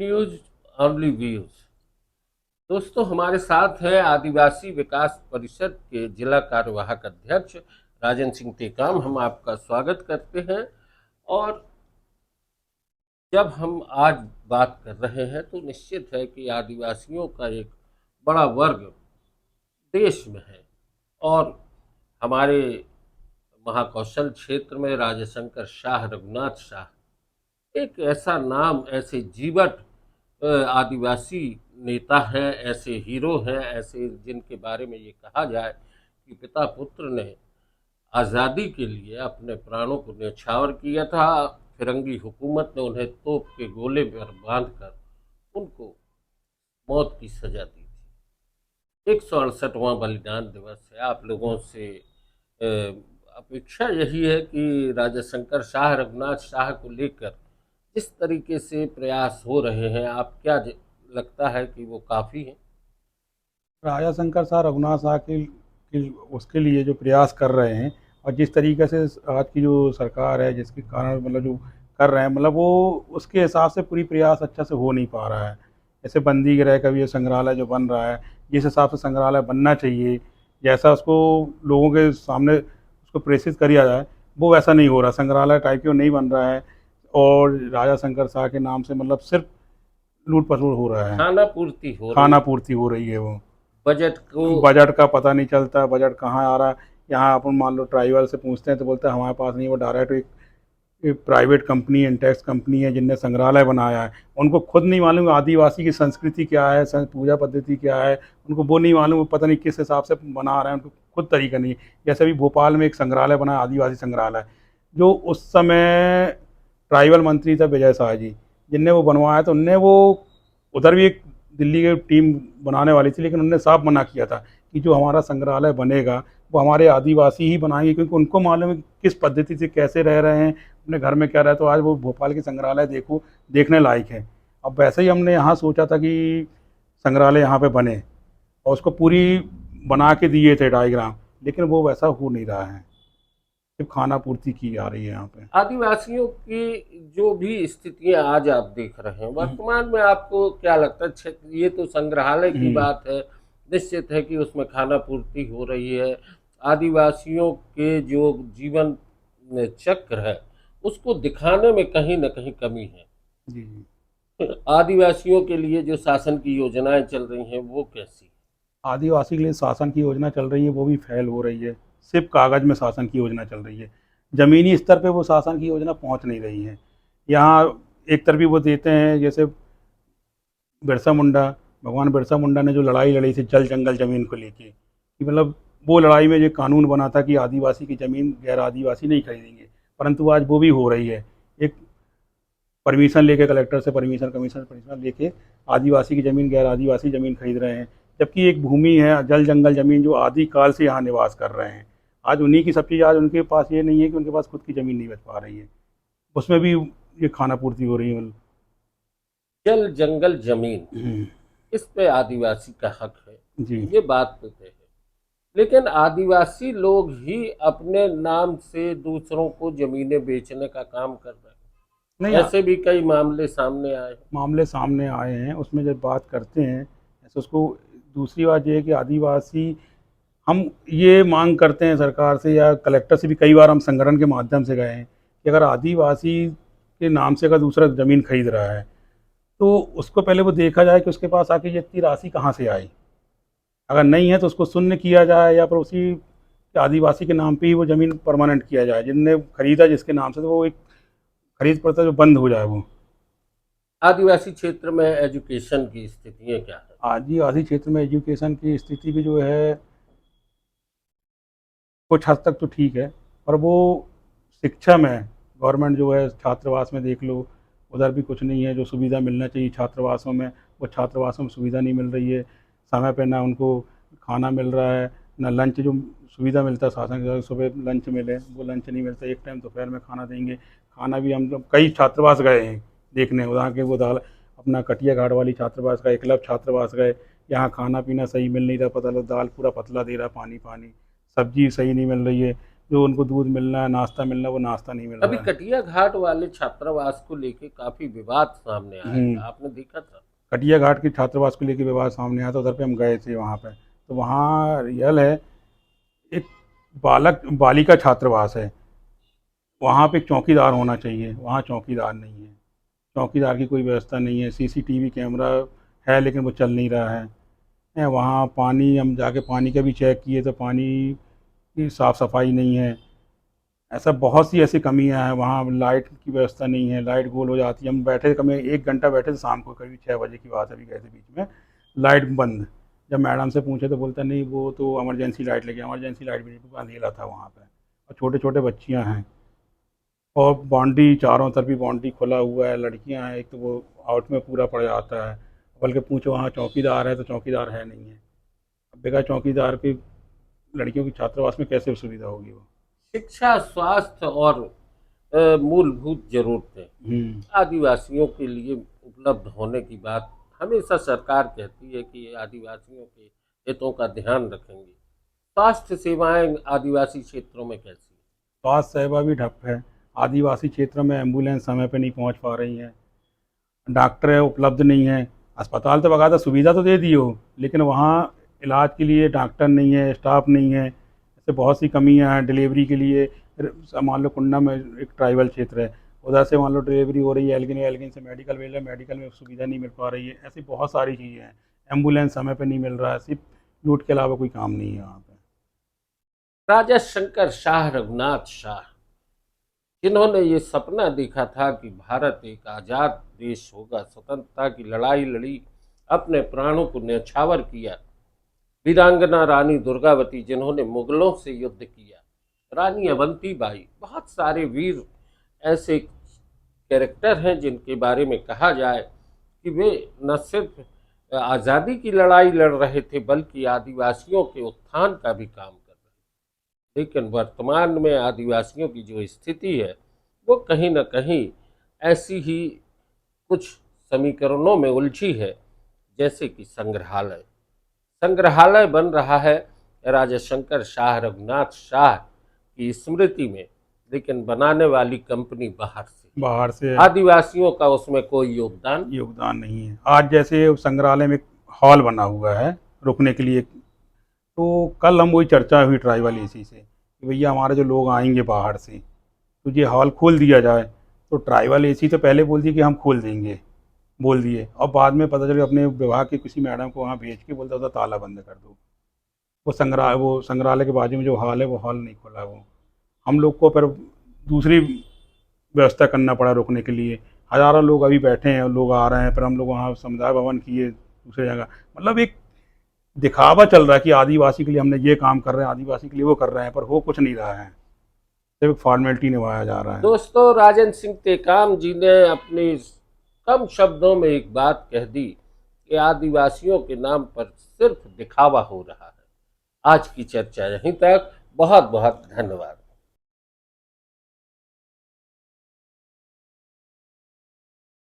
News only views. दोस्तों, हमारे साथ है आदिवासी विकास परिषद के जिला कार्यवाहक अध्यक्ष राजन सिंह टेकाम। हम आपका स्वागत करते हैं। और जब हम आज बात कर रहे हैं तो निश्चित है कि आदिवासियों का एक बड़ा वर्ग देश में है। और हमारे महाकौशल क्षेत्र में राजशंकर शाह, रघुनाथ शाह एक ऐसा नाम, ऐसे जीवट आदिवासी नेता हैं, ऐसे हीरो हैं, ऐसे जिनके बारे में ये कहा जाए कि पिता पुत्र ने आज़ादी के लिए अपने प्राणों को न्यौछावर किया था। फिरंगी हुकूमत ने उन्हें तोप के गोले पर बांधकर उनको मौत की सजा दी थी। 168वां बलिदान दिवस है। आप लोगों से अपेक्षा यही है कि राजाशंकर शाह, रघुनाथ शाह को लेकर जिस तरीके से प्रयास हो रहे हैं, आप क्या लगता है कि वो काफ़ी है? राजा शंकर शाह रघुनाथ शाह की उसके लिए जो प्रयास कर रहे हैं और जिस तरीके से आज की जो सरकार है जिसके कारण मतलब जो कर रहे हैं मतलब वो उसके हिसाब से पूरी प्रयास अच्छा से हो नहीं पा रहा है। जैसे बंदी गृह का भी ये संग्रहालय जो बन रहा है, जिस हिसाब से संग्रहालय बनना चाहिए, जैसा उसको लोगों के सामने उसको प्रेषित किया जाए, वो वैसा नहीं हो रहा। संग्रहालय टाइप की वो नहीं बन रहा है और राजा शंकर शाह के नाम से मतलब सिर्फ लूट पसलूट हो रहा है, खाना पूर्ति हो रही खाना है, पूर्ति हो रही है। वो बजट को। बजट का पता नहीं चलता, बजट कहाँ आ रहा है। यहाँ अपन मान लो ट्राइबल से पूछते हैं तो बोलते हैं हमारे पास नहीं। वो डायरेक्ट एक प्राइवेट कंपनी, इंटेक्स कंपनी है जिनने संग्रहालय बनाया है। उनको खुद नहीं मालूम आदिवासी की संस्कृति क्या है, पूजा पद्धति क्या है, उनको वो नहीं मालूम। वो पता नहीं किस हिसाब से बना रहे हैं, उनको खुद तरीका नहीं है। जैसे अभी भोपाल में एक संग्रहालय बना, आदिवासी संग्रहालय, जो उस समय ट्राइबल मंत्री थे विजय शाह जी, जिनने वो बनवाया। तो उनने वो उधर भी एक दिल्ली की टीम बनाने वाली थी, लेकिन उनने साफ मना किया था कि जो हमारा संग्रहालय बनेगा वो हमारे आदिवासी ही बनाएंगे, क्योंकि उनको मालूम है कि किस पद्धति से कैसे रह रहे हैं, अपने घर में क्या रहे। तो आज वो भोपाल के संग्रहालय देखो, देखने लायक है। अब वैसे ही हमने यहाँ सोचा था कि संग्रहालय यहाँ पे बने और उसको पूरी बना के दिए थे डायग्राम, लेकिन वो वैसा हो नहीं रहा है। सिर्फ खाना पूर्ति की जा रही है यहाँ पे। आदिवासियों की जो भी स्थितियां आज आप देख रहे हैं वर्तमान में, आपको क्या लगता है? ये तो संग्रहालय की हम्म, बात है, निश्चित है कि उसमें खाना पूर्ति हो रही है। आदिवासियों के जो जीवन चक्र है उसको दिखाने में कहीं ना कहीं कमी है। जी जी। आदिवासियों के लिए जो शासन की योजनाएं चल रही हैं वो कैसी? आदिवासी के लिए शासन की योजना चल रही है, वो भी फेल हो रही है। सिर्फ कागज़ में शासन की योजना चल रही है, ज़मीनी स्तर पे वो शासन की योजना पहुंच नहीं रही है। यहाँ एक तरफ भी वो देते हैं, जैसे बिरसा मुंडा, भगवान बिरसा मुंडा ने जो लड़ाई लड़ी थी जल जंगल ज़मीन को लेके, कि मतलब वो लड़ाई में जो कानून बना था कि आदिवासी की ज़मीन गैर आदिवासी नहीं खरीदेंगे, परंतु आज वो भी हो रही है। एक परमिशन लेके, कलेक्टर से परमिशन, कमिश्नर परमिशन लेके आदिवासी की ज़मीन गैर आदिवासी ज़मीन खरीद रहे हैं। जबकि एक भूमि है जल जंगल ज़मीन जो आदि काल से यहाँ निवास कर रहे हैं, आज उन्हीं की सब चीज़। आज उनके पास ये नहीं है कि उनके पास खुद की ज़मीन नहीं बच पा रही है, उसमें भी ये खाना पूर्ति हो रही है मतलब। जल जंगल जमीन, हम्म, इस पे आदिवासी का हक है, जी। ये बात तो तय है। लेकिन आदिवासी लोग ही अपने नाम से दूसरों को जमीनें बेचने का काम कर रहे नहीं, हैं। ऐसे भी कई मामले सामने आए हैं। मामले सामने आए हैं, उसमें जब बात करते हैं ऐसे उसको। दूसरी बात ये है कि आदिवासी, हम ये मांग करते हैं सरकार से या कलेक्टर से भी, कई बार हम संगठन के माध्यम से गए हैं कि अगर आदिवासी के नाम से अगर दूसरा ज़मीन खरीद रहा है तो उसको पहले वो देखा जाए कि उसके पास आके ये इतनी राशि कहाँ से आई। अगर नहीं है तो उसको शून्य किया जाए, या फिर उसी आदिवासी के नाम पे ही वो ज़मीन परमानेंट किया जाए। जिनने खरीदा जिसके नाम से, तो वो एक खरीद पड़ता जो बंद हो जाए वो। आदिवासी क्षेत्र में एजुकेशन की स्थितियाँ क्या है? आदिवासी क्षेत्र में एजुकेशन की स्थिति भी जो है कुछ हद तक तो ठीक है, पर वो शिक्षा में गवर्नमेंट जो है, छात्रावास में देख लो, उधर भी कुछ नहीं है। जो सुविधा मिलना चाहिए छात्रावासों में, वो छात्रावासों में सुविधा नहीं मिल रही है। समय पे ना उनको खाना मिल रहा है, ना लंच जो सुविधा मिलता है शासन की तरफ, सुबह लंच मिले, वो लंच नहीं मिलता। एक टाइम दोपहर में खाना देंगे। खाना भी हम लोग कई छात्रावास गए हैं देखने, उदाहरण के वो दाल अपना कटिया घाट वाली छात्रावास गए, एकलव्य छात्रावास गए। यहाँ खाना पीना सही मिल नहीं रहा, पता लो दाल पूरा पतला दे रहा, पानी पानी, सब्जी सही नहीं मिल रही है। जो उनको दूध मिलना है, नाश्ता मिलना, वो नाश्ता नहीं मिल अभी रहा है। कटिया घाट वाले छात्रावास को लेके काफी विवाद सामने आया था, आपने देखा था? कटिया घाट की छात्रावास को लेकर विवाद सामने आया था, उधर पे हम गए थे वहाँ पे। तो वहाँ रियल है, एक बालक बालिका छात्रावास है, वहाँ पे एक चौकीदार होना चाहिए, वहाँ चौकीदार नहीं है। चौकीदार की कोई व्यवस्था नहीं है, सीसीटीवी कैमरा है लेकिन वो चल नहीं रहा है। वहाँ पानी, हम जाके पानी का भी चेक किए तो पानी की साफ़ सफाई नहीं है। ऐसा बहुत सी ऐसी कमियां हैं वहाँ। लाइट की व्यवस्था नहीं है, लाइट गोल हो जाती है। हम बैठे कम 1 घंटा बैठे थे, शाम को करीब 6 बजे की बात है, अभी गए थे बीच में, लाइट बंद। जब मैडम से पूछे तो बोलता नहीं वो तो इमरजेंसी लाइट लगी। इमरजेंसी लाइट भी नहीं, क्योंकि अंधेरा था वहाँ पे, और छोटे छोटे बच्चियाँ हैं, और बाउंड्री चारों तरफ ही बाउंड्री खुला हुआ है, लड़कियाँ हैं, एक तो वो आउट में पूरा पड़ जाता है। बल्कि पूछो वहाँ चौकीदार है तो चौकीदार है नहीं है। अब बेकार चौकीदार की लड़कियों की छात्रावास में कैसे सुविधा होगी वो। शिक्षा, स्वास्थ्य और मूलभूत जरूरतें हम्म। आदिवासियों के लिए उपलब्ध होने की बात हमेशा सरकार कहती है कि आदिवासियों के हितों का ध्यान रखेंगे। स्वास्थ्य सेवाएं आदिवासी क्षेत्रों में कैसी? स्वास्थ्य सेवा भी ठप है। आदिवासी क्षेत्र में एम्बुलेंस समय पे नहीं पहुंच पा रही हैं, डॉक्टर उपलब्ध नहीं है। अस्पताल तो बकायदा सुविधा तो दे दी हो, लेकिन वहाँ इलाज के लिए डॉक्टर नहीं है, स्टाफ नहीं है। ऐसे बहुत सी कमियां हैं। डिलीवरी के लिए मान लो कुंडा में एक ट्राइबल क्षेत्र है, उधर से मान लो डिलीवरी हो रही है, एल्गिन एल्गिन से मेडिकल भेज रहे हैं, मेडिकल में सुविधा नहीं मिल पा रही है। ऐसी बहुत सारी चीज़ें हैं। एम्बुलेंस समय पे नहीं मिल रहा है, सिर्फ लूट के अलावा कोई काम नहीं है वहाँ पे। राजा शंकर शाह रघुनाथ शाह, जिन्होंने ये सपना देखा था कि भारत एक आजाद देश होगा, स्वतंत्रता की लड़ाई लड़ी, अपने प्राणों को न्यौछावर किया। वीरांगना रानी दुर्गावती, जिन्होंने मुगलों से युद्ध किया। रानी अवंतीबाई, बहुत सारे वीर ऐसे कैरेक्टर हैं जिनके बारे में कहा जाए कि वे न सिर्फ आज़ादी की लड़ाई लड़ रहे थे, बल्कि आदिवासियों के उत्थान का भी काम कर रहे थे। लेकिन वर्तमान में आदिवासियों की जो स्थिति है, वो कहीं न कहीं ऐसी ही कुछ समीकरणों में उलझी है, जैसे कि संग्रहालय। संग्रहालय बन रहा है राजा शंकर शाह रघुनाथ शाह की स्मृति में, लेकिन बनाने वाली कंपनी बाहर से आदिवासियों का उसमें कोई योगदान नहीं है। आज जैसे संग्रहालय में एक हॉल बना हुआ है रुकने के लिए, तो कल हम वही चर्चा हुई ट्राइबल एसी से कि भैया हमारे जो लोग आएंगे बाहर से, तो ये हॉल खोल दिया जाए। तो ट्राइबल एसी तो पहले बोल दिए कि हम खोल देंगे, बोल दिए, और बाद में पता चला अपने विभाग की किसी मैडम को वहाँ भेज के बोलता था ताला बंद कर दो। वो संग्रहालय के बाजू में जो हॉल है वो हॉल नहीं खोला वो। हम लोग को फिर दूसरी व्यवस्था करना पड़ा रुकने के लिए। हज़ारों लोग अभी बैठे हैं, लोग आ रहे हैं, फिर हम लोग वहाँ समुदाय भवन किए दूसरी जगह। मतलब एक दिखावा चल रहा है कि आदिवासी के लिए हमने ये काम कर रहे हैं, आदिवासी के लिए वो कर रहे हैं, पर हो कुछ नहीं रहा है, सिर्फ फॉर्मेलिटी निभाया जा रहा है। दोस्तों, राजन सिंह टेकाम जी ने अपनी कम शब्दों में एक बात कह दी कि आदिवासियों के नाम पर सिर्फ दिखावा हो रहा है। आज की चर्चा यहीं तक। बहुत बहुत धन्यवाद।